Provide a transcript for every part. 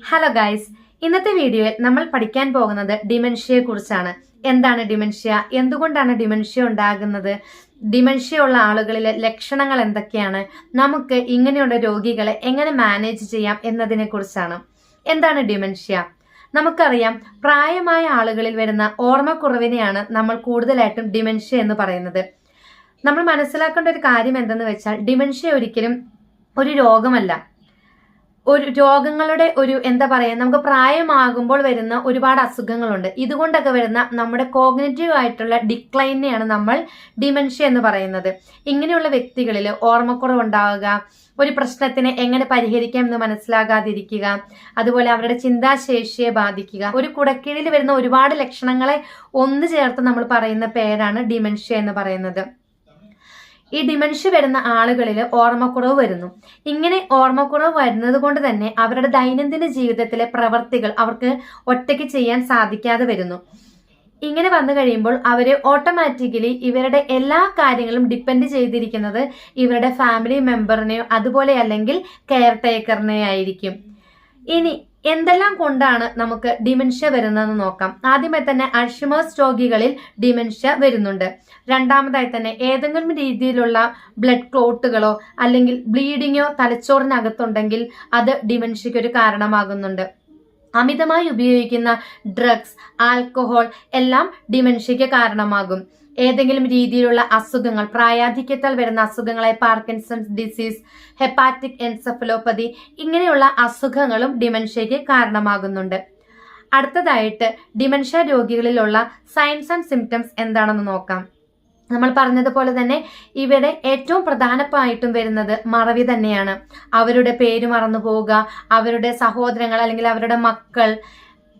Hello guys, ഇന്നത്തെ വീഡിയോയിൽ നമ്മൾ പഠിക്കാൻ പോകുന്നത് ഡിമെൻഷ്യയെ കുറിച്ചാണ്. എന്താണ് ഡിമെൻഷ്യ, എന്തുകൊണ്ടാണ് ഡിമെൻഷ്യ ഉണ്ടാകുന്നത്, ഡിമെൻഷ്യ ഉള്ള ആളുകളിലെ ലക്ഷണങ്ങൾ എന്തൊക്കെയാണ്, നമുക്ക് ഇങ്ങനെയുള്ള രോഗികളെ എങ്ങനെ മാനേജ് ചെയ്യാം എന്നതിനെ കുറിച്ചാണ്. എന്താണ് ഡിമെൻഷ്യ? നമുക്കറിയാം, പ്രായമായ ആളുകളിൽ വരുന്ന ഓർമ്മക്കുറവിനെയാണ് നമ്മൾ കൂടുതലായിട്ടും ഡിമെൻഷ്യ എന്ന് പറയുന്നത്. നമ്മൾ മനസ്സിലാക്കേണ്ട ഒരു കാര്യം എന്തെന്ന് വെച്ചാൽ, ഡിമെൻഷ്യ ഒരിക്കലും ഒരു രോഗമല്ല. ഒരു രോഗങ്ങളുടെ എന്താ പറയുക, നമുക്ക് പ്രായമാകുമ്പോൾ വരുന്ന ഒരുപാട് അസുഖങ്ങളുണ്ട്. ഇതുകൊണ്ടൊക്കെ വരുന്ന നമ്മുടെ കോഗ്നിറ്റീവ് ആയിട്ടുള്ള ഡിക്ലൈനെയാണ് നമ്മൾ ഡിമെൻഷ്യ എന്ന് പറയുന്നത്. ഇങ്ങനെയുള്ള വ്യക്തികളിൽ ഓർമ്മക്കുറവ് ഉണ്ടാവുക, ഒരു പ്രശ്നത്തിനെ എങ്ങനെ പരിഹരിക്കാം എന്ന് മനസ്സിലാകാതിരിക്കുക, അതുപോലെ അവരുടെ ചിന്താശേഷിയെ ബാധിക്കുക, ഒരു കുടക്കീഴിൽ വരുന്ന ഒരുപാട് ലക്ഷണങ്ങളെ ഒന്നു ചേർത്ത് നമ്മൾ പറയുന്ന പേരാണ് ഡിമെൻഷ്യ എന്ന് പറയുന്നത്. ഈ ഡിമെൻഷ്യ വരുന്ന ആളുകളിൽ ഓർമ്മക്കുറവ് വരുന്നു. ഇങ്ങനെ ഓർമ്മക്കുറവ് വരുന്നത് കൊണ്ട് തന്നെ അവരുടെ ദൈനംദിന ജീവിതത്തിലെ പ്രവർത്തികൾ അവർക്ക് ഒറ്റയ്ക്ക് ചെയ്യാൻ സാധിക്കാതെ വരുന്നു. ഇങ്ങനെ വന്നു കഴിയുമ്പോൾ അവര് ഓട്ടോമാറ്റിക്കലി ഇവരുടെ എല്ലാ കാര്യങ്ങളും ഡിപ്പെൻഡ് ചെയ്തിരിക്കുന്നത് ഇവരുടെ ഫാമിലി മെമ്പറിനെയോ അതുപോലെ അല്ലെങ്കിൽ കെയർ ടേക്കറിനെയോ ആയിരിക്കും. ഇനി എന്തെല്ലാം കൊണ്ടാണ് നമുക്ക് ഡിമെൻഷ്യ വരുന്നതെന്ന് നോക്കാം. ആദ്യമായി തന്നെ അൾഷിമേഴ്സ് രോഗികളിൽ ഡിമെൻഷ്യ വരുന്നുണ്ട്. രണ്ടാമതായി തന്നെ ഏതെങ്കിലും രീതിയിലുള്ള ബ്ലഡ് ക്ലോട്ടുകളോ അല്ലെങ്കിൽ ബ്ലീഡിങ്ങോ തലച്ചോറിനകത്തുണ്ടെങ്കിൽ അത് ഡിമെൻഷ്യയ്ക്ക് ഒരു കാരണമാകുന്നുണ്ട്. അമിതമായി ഉപയോഗിക്കുന്ന ഡ്രഗ്സ്, ആൽക്കഹോൾ എല്ലാം ഡിമെൻഷ്യയ്ക്ക് കാരണമാകും. ഏതെങ്കിലും രീതിയിലുള്ള അസുഖങ്ങൾ, പ്രായാധിക്യത്താൽ വരുന്ന അസുഖങ്ങളായ പാർക്കിൻസൺസ് ഡിസീസ്, ഹെപ്പാറ്റിക് എൻസെഫലോപ്പതി, ഇങ്ങനെയുള്ള അസുഖങ്ങളും ഡിമെൻഷ്യയ്ക്ക് കാരണമാകുന്നുണ്ട്. അടുത്തതായിട്ട് ഡിമെൻഷ്യ രോഗികളിലുള്ള സൈൻസ് ആൻഡ് സിംറ്റംസ് എന്താണെന്ന് നോക്കാം. നമ്മൾ പറഞ്ഞതുപോലെ തന്നെ ഇവിടെ ഏറ്റവും പ്രധാനമായിട്ടും വരുന്നത് മറവി തന്നെയാണ്. അവരുടെ പേര് മറന്നു പോവുക, അവരുടെ സഹോദരങ്ങൾ അല്ലെങ്കിൽ അവരുടെ മക്കൾ,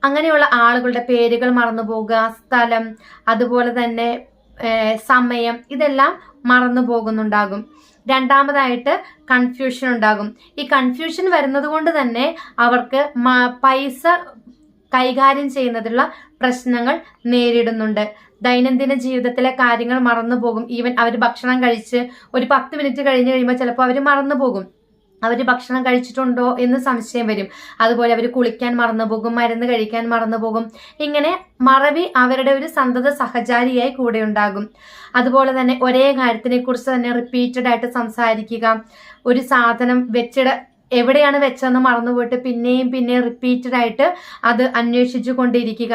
അങ്ങനെയുള്ള ആളുകളുടെ പേരുകൾ മറന്നു പോവുക, സ്ഥലം, അതുപോലെ തന്നെ സമയം, ഇതെല്ലാം മറന്നു പോകുന്നുണ്ടാകും. രണ്ടാമതായിട്ട് കൺഫ്യൂഷൻ ഉണ്ടാകും. ഈ കൺഫ്യൂഷൻ വരുന്നത് കൊണ്ട് തന്നെ അവർക്ക് പൈസ കൈകാര്യം ചെയ്യുന്നതിലുള്ള പ്രശ്നങ്ങൾ നേരിടുന്നുണ്ട്. ദൈനംദിന ജീവിതത്തിലെ കാര്യങ്ങൾ മറന്നു പോകും. ഈവൻ അവർ ഭക്ഷണം കഴിച്ച് ഒരു 10 മിനിറ്റ് കഴിഞ്ഞ് കഴിയുമ്പോൾ ചിലപ്പോൾ അവർ മറന്നു പോകും. അവർ ഭക്ഷണം കഴിച്ചിട്ടുണ്ടോ എന്ന് സംശയം വരും. അതുപോലെ അവർ കുളിക്കാൻ മറന്നുപോകും, മരുന്ന് കഴിക്കാൻ മറന്നുപോകും. ഇങ്ങനെ മറവി അവരുടെ ഒരു സന്തത സഹചാരിയായി കൂടെ ഉണ്ടാകും. അതുപോലെ തന്നെ ഒരേ കാര്യത്തിനെ കുറിച്ച് തന്നെ റിപ്പീറ്റഡ് ആയിട്ട് സംസാരിക്കുക, ഒരു സാധനം എവിടെയാണ് വെച്ചതെന്ന് മറന്നുപോയിട്ട് പിന്നെയും റിപ്പീറ്റഡ് ആയിട്ട് അത് അന്വേഷിച്ചു കൊണ്ടിരിക്കുക,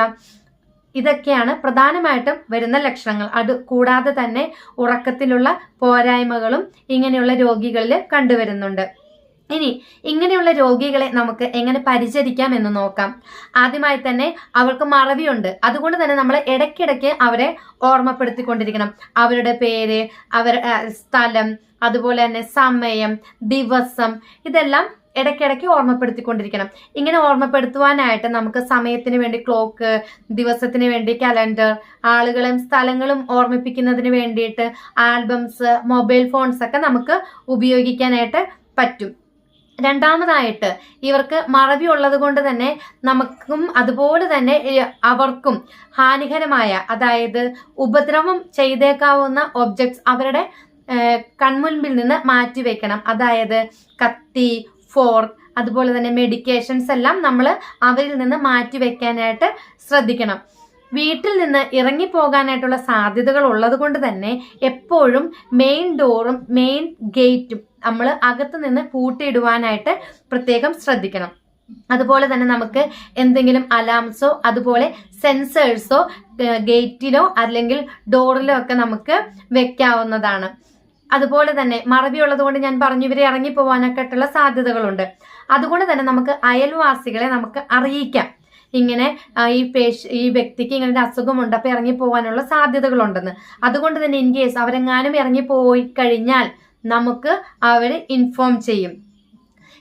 ഇതൊക്കെയാണ് പ്രധാനമായിട്ടും വരുന്ന ലക്ഷണങ്ങൾ. അത് കൂടാതെ തന്നെ ഉറക്കത്തിലുള്ള പോരായ്മകളും ഇങ്ങനെയുള്ള രോഗികളിൽ കണ്ടുവരുന്നുണ്ട്. ഇനി ഇങ്ങനെയുള്ള രോഗികളെ നമുക്ക് എങ്ങനെ പരിചരിക്കാം എന്ന് നോക്കാം. ആദ്യമായി തന്നെ അവർക്ക് മറവിയുണ്ട്. അതുകൊണ്ട് തന്നെ നമ്മൾ ഇടയ്ക്കിടയ്ക്ക് അവരെ ഓർമ്മപ്പെടുത്തിക്കൊണ്ടിരിക്കണം. അവരുടെ പേര്, അവരുടെ സ്ഥലം, അതുപോലെ തന്നെ സമയം, ദിവസം, ഇതെല്ലാം ഇടയ്ക്കിടയ്ക്ക് ഓർമ്മപ്പെടുത്തിക്കൊണ്ടിരിക്കണം. ഇങ്ങനെ ഓർമ്മപ്പെടുത്തുവാനായിട്ട് നമുക്ക് സമയത്തിന് വേണ്ടി ക്ലോക്ക്, ദിവസത്തിന് വേണ്ടി കലണ്ടർ, ആളുകളും സ്ഥലങ്ങളും ഓർമ്മിപ്പിക്കുന്നതിന് വേണ്ടിയിട്ട് ആൽബംസ്, മൊബൈൽ ഫോൺസ് ഒക്കെ നമുക്ക് ഉപയോഗിക്കാനായിട്ട് പറ്റും. രണ്ടാമതായിട്ട് ഇവർക്ക് മറവി ഉള്ളത് കൊണ്ട് തന്നെ നമുക്കും അതുപോലെ തന്നെ അവർക്കും ഹാനികരമായ, അതായത് ഉപദ്രവം ചെയ്തേക്കാവുന്ന ഒബ്ജക്ട്സ് അവരുടെ കൺമുൻപിൽ നിന്ന് മാറ്റിവെക്കണം. അതായത് കത്തി, ഫോർക്ക്, അതുപോലെ തന്നെ മെഡിക്കേഷൻസ് എല്ലാം നമ്മൾ അവരിൽ നിന്ന് മാറ്റിവെക്കാനായിട്ട് ശ്രദ്ധിക്കണം. വീട്ടിൽ നിന്ന് ഇറങ്ങിപ്പോകാനായിട്ടുള്ള സാധ്യതകൾ ഉള്ളത് കൊണ്ട് തന്നെ എപ്പോഴും മെയിൻ ഡോറും മെയിൻ ഗേറ്റും നമ്മൾ അകത്ത് നിന്ന് പൂട്ടിയിടുവാനായിട്ട് പ്രത്യേകം ശ്രദ്ധിക്കണം. അതുപോലെ തന്നെ നമുക്ക് എന്തെങ്കിലും അലാംസോ അതുപോലെ സെൻസേഴ്സോ ഗേറ്റിലോ അല്ലെങ്കിൽ ഡോറിലോ ഒക്കെ നമുക്ക് വെക്കാവുന്നതാണ്. അതുപോലെ തന്നെ മറവി ഉള്ളത് കൊണ്ട് ഞാൻ പറഞ്ഞു, ഇവരെ ഇറങ്ങിപ്പോവാനൊക്കെ ആയിട്ടുള്ള സാധ്യതകളുണ്ട്. അതുകൊണ്ട് തന്നെ നമുക്ക് അയൽവാസികളെ നമുക്ക് അറിയിക്കാം, ഇങ്ങനെ ഈ വ്യക്തിക്ക് ഇങ്ങനെ ഒരു അസുഖമുണ്ട്, അപ്പൊ ഇറങ്ങിപ്പോവാനുള്ള സാധ്യതകളുണ്ടെന്ന്. അതുകൊണ്ട് തന്നെ ഇൻ കേസ് അവരെങ്ങാനും ഇറങ്ങിപ്പോയി കഴിഞ്ഞാൽ നമുക്ക് അവരെ ഇൻഫോം ചെയ്യും.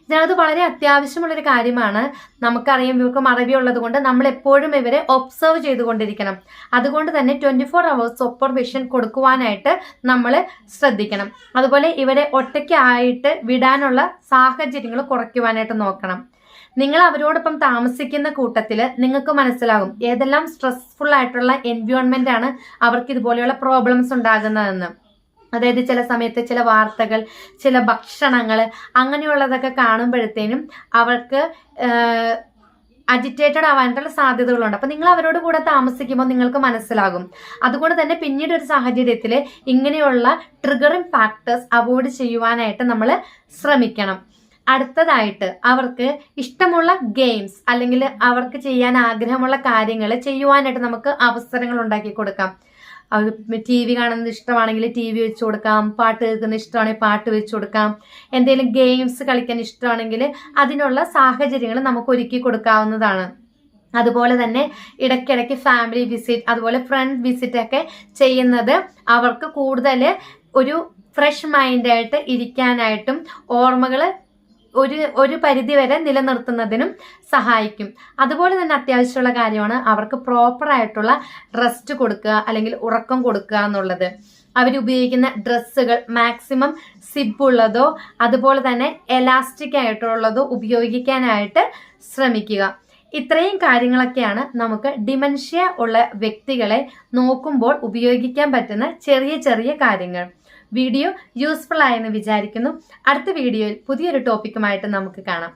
ഇതിനകത്ത് വളരെ അത്യാവശ്യമുള്ളൊരു കാര്യമാണ്. നമുക്കറിയാം, ഇവർക്ക് മറവി ഉള്ളത് കൊണ്ട് നമ്മൾ എപ്പോഴും ഇവരെ ഒബ്സർവ് ചെയ്തുകൊണ്ടിരിക്കണം. അതുകൊണ്ട് തന്നെ 24 hours സൂപ്പർവിഷൻ കൊടുക്കുവാനായിട്ട് നമ്മൾ ശ്രദ്ധിക്കണം. അതുപോലെ ഇവരെ ഒറ്റയ്ക്കായിട്ട് വിടാനുള്ള സാഹചര്യങ്ങൾ കുറയ്ക്കുവാനായിട്ട് നോക്കണം. നിങ്ങൾ അവരോടൊപ്പം താമസിക്കുന്ന കൂട്ടത്തിൽ നിങ്ങൾക്ക് മനസ്സിലാകും ഏതെല്ലാം സ്ട്രെസ്ഫുൾ ആയിട്ടുള്ള എൻവയോൺമെന്റ് ആണ് അവർക്ക് ഇതുപോലെയുള്ള പ്രോബ്ലംസ് ഉണ്ടാകുന്നതെന്ന്. അതായത് ചില സമയത്ത് ചില വാർത്തകൾ, ചില ഭക്ഷണങ്ങൾ, അങ്ങനെയുള്ളതൊക്കെ കാണുമ്പോഴത്തേനും അവർക്ക് അജിറ്റേറ്റഡ് ആവാനായിട്ടുള്ള സാധ്യതകളുണ്ട്. അപ്പൊ നിങ്ങൾ അവരോട് കൂടെ താമസിക്കുമ്പോൾ നിങ്ങൾക്ക് മനസ്സിലാകും. അതുകൊണ്ട് തന്നെ പിന്നീട് ഒരു സാഹചര്യത്തിൽ ഇങ്ങനെയുള്ള ട്രിഗറിങ് ഫാക്ടേഴ്സ് അവോയ്ഡ് ചെയ്യുവാനായിട്ട് നമ്മൾ ശ്രമിക്കണം. അടുത്തതായിട്ട് അവർക്ക് ഇഷ്ടമുള്ള ഗെയിംസ് അല്ലെങ്കിൽ അവർക്ക് ചെയ്യാൻ ആഗ്രഹമുള്ള കാര്യങ്ങൾ ചെയ്യുവാനായിട്ട് നമുക്ക് അവസരങ്ങൾ ഉണ്ടാക്കി കൊടുക്കാം. TV കാണുന്നത് ഇഷ്ടമാണെങ്കിൽ TV വെച്ച് കൊടുക്കാം, പാട്ട് കേൾക്കുന്ന ഇഷ്ടമാണെങ്കിൽ പാട്ട് വെച്ച് കൊടുക്കാം, എന്തെങ്കിലും ഗെയിംസ് കളിക്കാൻ ഇഷ്ടമാണെങ്കിൽ അതിനുള്ള സാഹചര്യങ്ങൾ നമുക്ക് ഒരുക്കി കൊടുക്കാവുന്നതാണ്. അതുപോലെ തന്നെ ഇടയ്ക്കിടയ്ക്ക് ഫാമിലി വിസിറ്റ്, അതുപോലെ ഫ്രണ്ട് വിസിറ്റ് ഒക്കെ ചെയ്യുന്നത് അവർക്ക് കൂടുതൽ ഒരു ഫ്രഷ് മൈൻഡായിട്ട് ഇരിക്കാനായിട്ടും ഓർമ്മകൾ ഒരു പരിധി വരെ നിലനിർത്തുന്നതിനും സഹായിക്കും. അതുപോലെ തന്നെ അത്യാവശ്യമുള്ള കാര്യമാണ് അവർക്ക് പ്രോപ്പർ ആയിട്ടുള്ള റെസ്റ്റ് കൊടുക്കുക അല്ലെങ്കിൽ ഉറക്കം കൊടുക്കുക എന്നുള്ളത്. അവരുപയോഗിക്കുന്ന ഡ്രസ്സുകൾ മാക്സിമം സിബുള്ളതോ അതുപോലെ തന്നെ എലാസ്റ്റിക് ആയിട്ടുള്ളതോ ഉപയോഗിക്കാനായിട്ട് ശ്രമിക്കുക. ഇത്രയും കാര്യങ്ങളൊക്കെയാണ് നമുക്ക് ഡിമെൻഷ്യ ഉള്ള വ്യക്തികളെ നോക്കുമ്പോൾ ഉപയോഗിക്കാൻ പറ്റുന്ന ചെറിയ ചെറിയ കാര്യങ്ങൾ. വീഡിയോ യൂസ്ഫുൾ ആയെന്ന് വിചാരിക്കുന്നു. അടുത്ത വീഡിയോയിൽ പുതിയൊരു ടോപ്പിക്കുമായിട്ട് നമുക്ക് കാണാം.